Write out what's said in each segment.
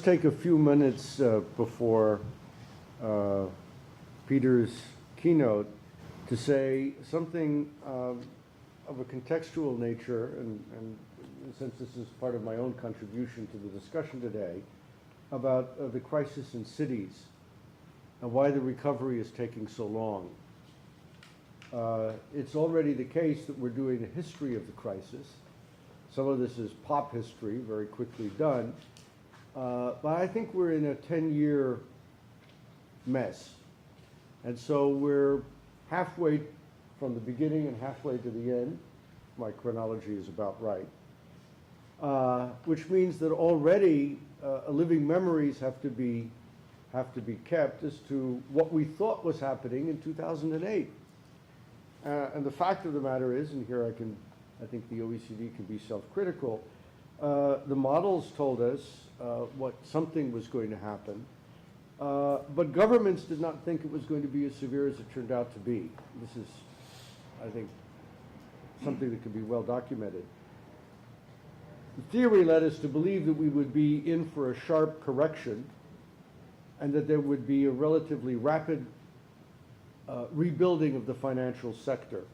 Take a few minutes before Peter's keynote to say something of a contextual nature, and since this is part of my own contribution to the discussion today, about the crisis in cities and why the recovery is taking so long. It's already the case that we're doing a history of the crisis. Some of this is pop history, very quickly done. But I think we're in a 10-year mess. And so we're halfway from the beginning and halfway to the end. My chronology is about right. Which means that already living memories have to be kept as to what we thought was happening in 2008. And the fact of the matter is, and here I think the OECD can be self-critical, the models told us what something was going to happen, but governments did not think it was going to be as severe as it turned out to be. This is, I think, something that can be well documented. The theory led us to believe that we would be in for a sharp correction and that there would be a relatively rapid rebuilding of the financial sector.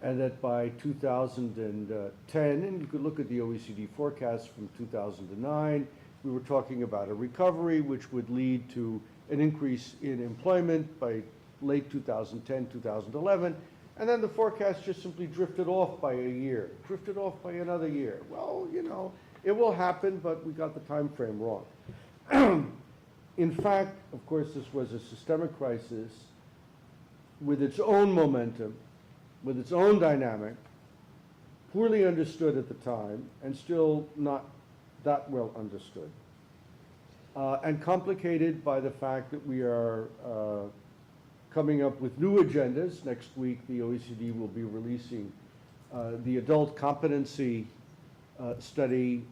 And that by 2010, and you could look at the OECD forecast from 2009, we were talking about a recovery which would lead to an increase in employment by late 2010, 2011, and then the forecast just simply drifted off by a year, drifted off by another year. Well, you know, it will happen, but we got the time frame wrong. In fact, of course, this was a systemic crisis with its own momentum, with its own dynamic, poorly understood at the time, and still not that well understood. And complicated by the fact that we are coming up with new agendas. Next week, the OECD will be releasing the adult competency study,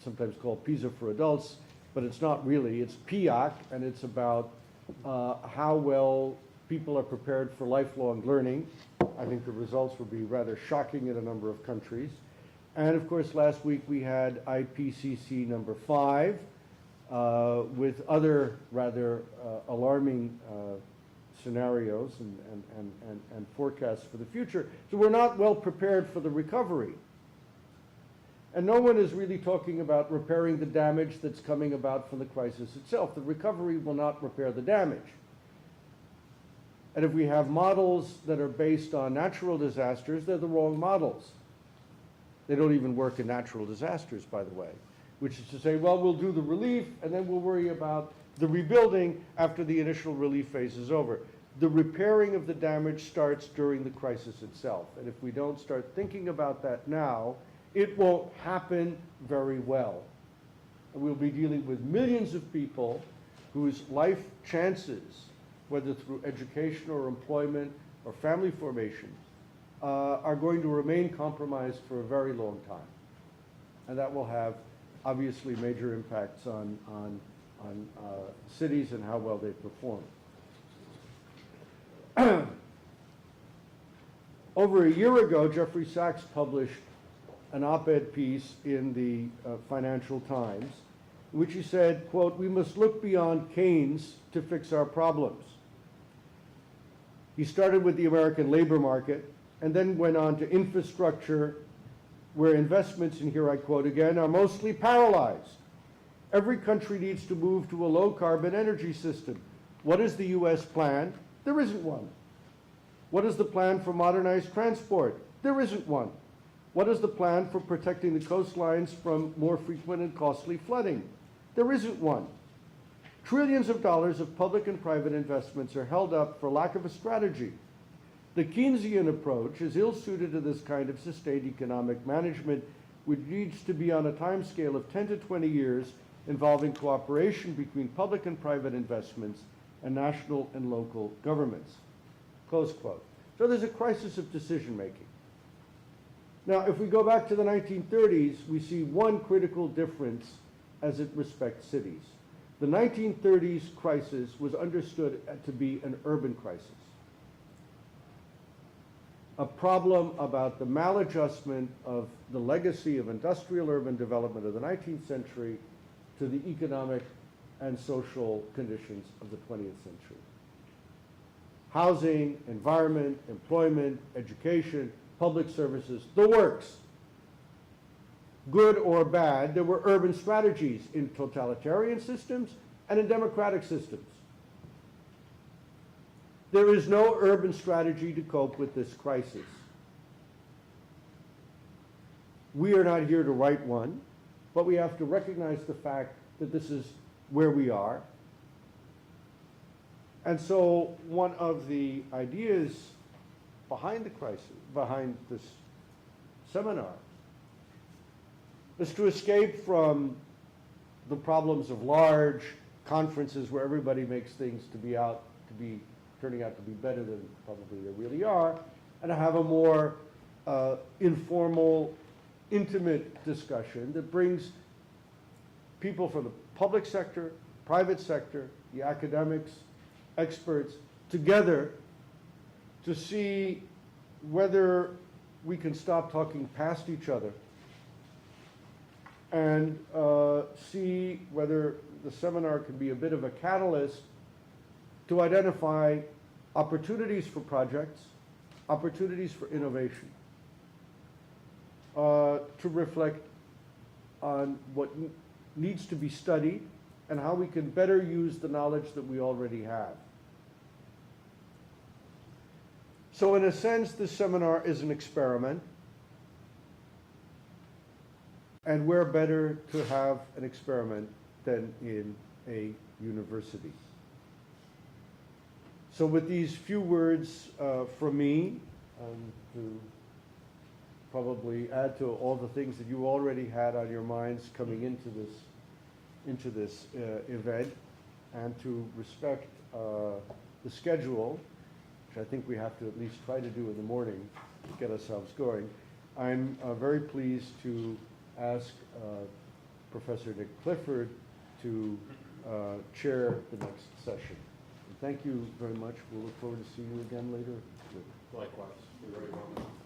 sometimes called PISA for adults, but it's not really. It's PIAC, and it's about how well people are prepared for lifelong learning. I think the results will be rather shocking in a number of countries. And of course, last week we had IPCC number 5 with other rather alarming scenarios and forecasts for the future. So we're not well prepared for the recovery. And no one is really talking about repairing the damage that's coming about from the crisis itself. The recovery will not repair the damage. And if we have models that are based on natural disasters, they're the wrong models. They don't even work in natural disasters, by the way, which is to say, well, we'll do the relief, and then we'll worry about the rebuilding after the initial relief phase is over. The repairing of the damage starts during the crisis itself. And if we don't start thinking about that now, it won't happen very well. And we'll be dealing with millions of people whose life chances, whether through education or employment or family formation, are going to remain compromised for a very long time. And that will have, obviously, major impacts on cities and how well they perform. Over a year ago, Jeffrey Sachs published an op-ed piece in the Financial Times, in which he said, quote, "We must look beyond Keynes to fix our problems." He started with the American labor market and then went on to infrastructure, where investments, and here I quote again, are mostly paralyzed. Every country needs to move to a low-carbon energy system. What is the U.S. plan? There isn't one. What is the plan for modernized transport? There isn't one. What is the plan for protecting the coastlines from more frequent and costly flooding? There isn't one. Trillions of dollars of public and private investments are held up for lack of a strategy. The Keynesian approach is ill-suited to this kind of sustained economic management, which needs to be on a timescale of 10 to 20 years, involving cooperation between public and private investments and national and local governments. Close quote. So there's a crisis of decision-making. Now, if we go back to the 1930s, we see one critical difference as it respects cities. The 1930s crisis was understood to be an urban crisis. a problem about the maladjustment of the legacy of industrial urban development of the 19th century to the economic and social conditions of the 20th century. Housing, environment, employment, education, public services, the works. Good or bad, there were urban strategies in totalitarian systems and in democratic systems. There is no urban strategy to cope with this crisis. We are not here to write one, but we have to recognize the fact that this is where we are. And so one of the ideas behind the crisis, behind this seminar, is to escape from the problems of large conferences where everybody makes things turning out to be better than probably they really are, and to have a more informal, intimate discussion that brings people from the public sector, private sector, the academics, experts together to see whether we can stop talking past each other and see whether the seminar can be a bit of a catalyst to identify opportunities for projects, opportunities for innovation, to reflect on what needs to be studied and how we can better use the knowledge that we already have. So in a sense, this seminar is an experiment, and where better to have an experiment than in a university. So with these few words from me, to probably add to all the things that you already had on your minds coming into this event, and to respect the schedule, which I think we have to at least try to do in the morning to get ourselves going, I'm very pleased to ask Professor Nick Clifford to chair the next session. And thank you very much. We'll look forward to seeing you again later. Likewise. You're very welcome.